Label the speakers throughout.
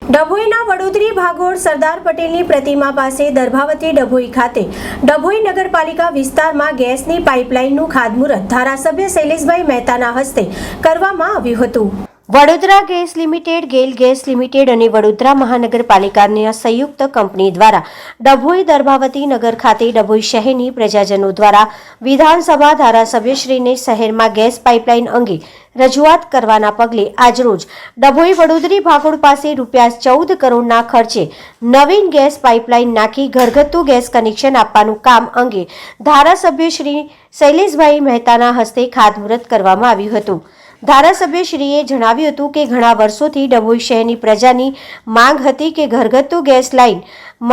Speaker 1: ડભોઈના વડોદરી ભાગોળ સરદાર પટેલની પ્રતિમા પાસે દર્ભાવતી ડભોઈ ખાતે ડભોઈ નગરપાલિકા વિસ્તારમાં ગેસની પાઇપલાઇનનું ખાતમુહૂર્ત ધારાસભ્ય શૈલેષભાઈ મહેતાના હસ્તે કરવામાં આવ્યું હતું। વડોદરા ગેસ લિમિટેડ, ગેલ ગેસ લિમિટેડ અને વડોદરા મહાનગરપાલિકાની સંયુક્ત કંપની દ્વારા ડભોઈ દર્ભાવતી નગર ખાતે ડભોઈ શહેરની પ્રજાજનો દ્વારા વિધાનસભા ધારાસભ્યશ્રીને શહેરમાં ગેસ પાઇપલાઇન અંગે રજૂઆત કરવાના પગલે આજરોજ ડભોઈ વડોદરી ભાગોળ પાસે ₹14 કરોડના ખર્ચે નવીન ગેસ પાઇપલાઇન નાખી ઘરગથ્થુ ગેસ કનેક્શન આપવાનું કામ અંગે ધારાસભ્ય શ્રી શૈલેષભાઈ મહેતાના હસ્તે ખાતમુહૂર્ત કરવામાં આવ્યું હતું। ધારાસભ્યશ્રીએ જણાવ્યું હતું કે ઘણા વર્ષોથી ડભોઈ શહેરની પ્રજાની માંગ હતી કે ઘરગથ્થુ ગેસ લાઇન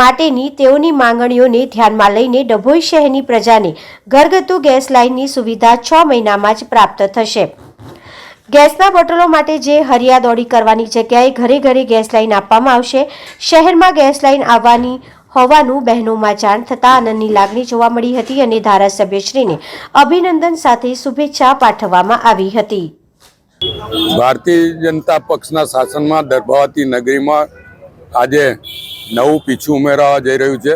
Speaker 1: માટેની તેઓની માંગણીઓને ધ્યાનમાં લઈને ડભોઈ શહેરની પ્રજાને ઘરગથ્થુ ગેસ લાઇનની સુવિધા 6 મહિનામાં જ પ્રાપ્ત થશે। ગેસના બોટલો માટે જે હરિયાદોડી કરવાની જગ્યાએ ઘરે ઘરે ગેસ લાઇન આપવામાં આવશે। શહેરમાં ગેસ લાઇન આવવાની હોવાનું બહેનોમાં જાણ થતાં આનંદની લાગણી જોવા મળી હતી અને ધારાસભ્યશ્રીને અભિનંદન સાથે શુભેચ્છા પાઠવવામાં આવી હતી।
Speaker 2: ભારતીય જનતા પક્ષના શાસનમાં દર્ભાવતી નગરીમાં આજે નવું પીછું ઉમેરાવા જઈ રહ્યું છે।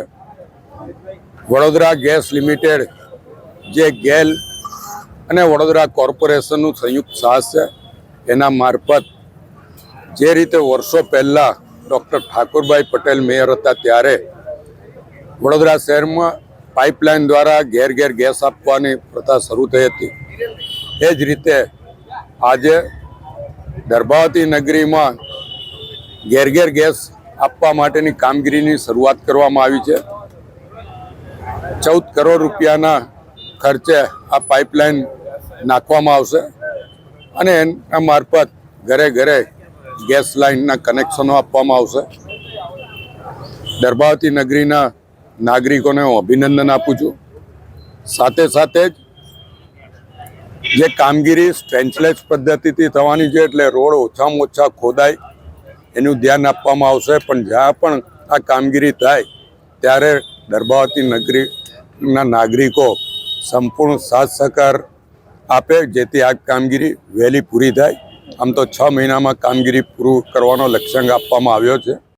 Speaker 2: વડોદરા ગેસ લિમિટેડ જે ગેલ અને વડોદરા કોર્પોરેશનનું સંયુક્ત સાહસ છે, એના મારફત જે રીતે વર્ષો પહેલાં ડૉક્ટર ઠાકોરભાઈ પટેલ મેયર હતા ત્યારે વડોદરા શહેરમાં પાઇપલાઇન દ્વારા ઘેર ઘેર ગેસ આપવાની પ્રથા શરૂ થઈ હતી, એ જ રીતે આજે દર્ભાવતી નગરીમાં ઘેર ઘેર ગેસ આપવા માટેની કામગીરીની શરૂઆત કરવામાં આવી છે। 14 કરોડ રૂપિયાના ખર્ચે આ પાઇપલાઇન નાખવામાં આવશે અને એના મારફત ઘરે ઘરે ગેસ લાઇનના કનેક્શનો આપવામાં આવશે। દર્ભાવતી નગરીના નાગરિકોને હું અભિનંદન આપું છું। સાથે સાથે જ જે કામગીરી સ્ટ્રેન્ચલેસ પદ્ધતિથી થવાની છે, એટલે રોડ ઓછામાં ઓછા ખોદાય એનું ધ્યાન આપવામાં આવશે, પણ જ્યાં પણ આ કામગીરી થાય ત્યારે દર્ભાવતી નગરીના નાગરિકો સંપૂર્ણ સાથ સહકાર આપે, જેથી આ કામગીરી વહેલી પૂરી થાય। આમ તો 6 મહિનામાં કામગીરી પૂરું કરવાનો લક્ષ્યાંક આપવામાં આવ્યો છે।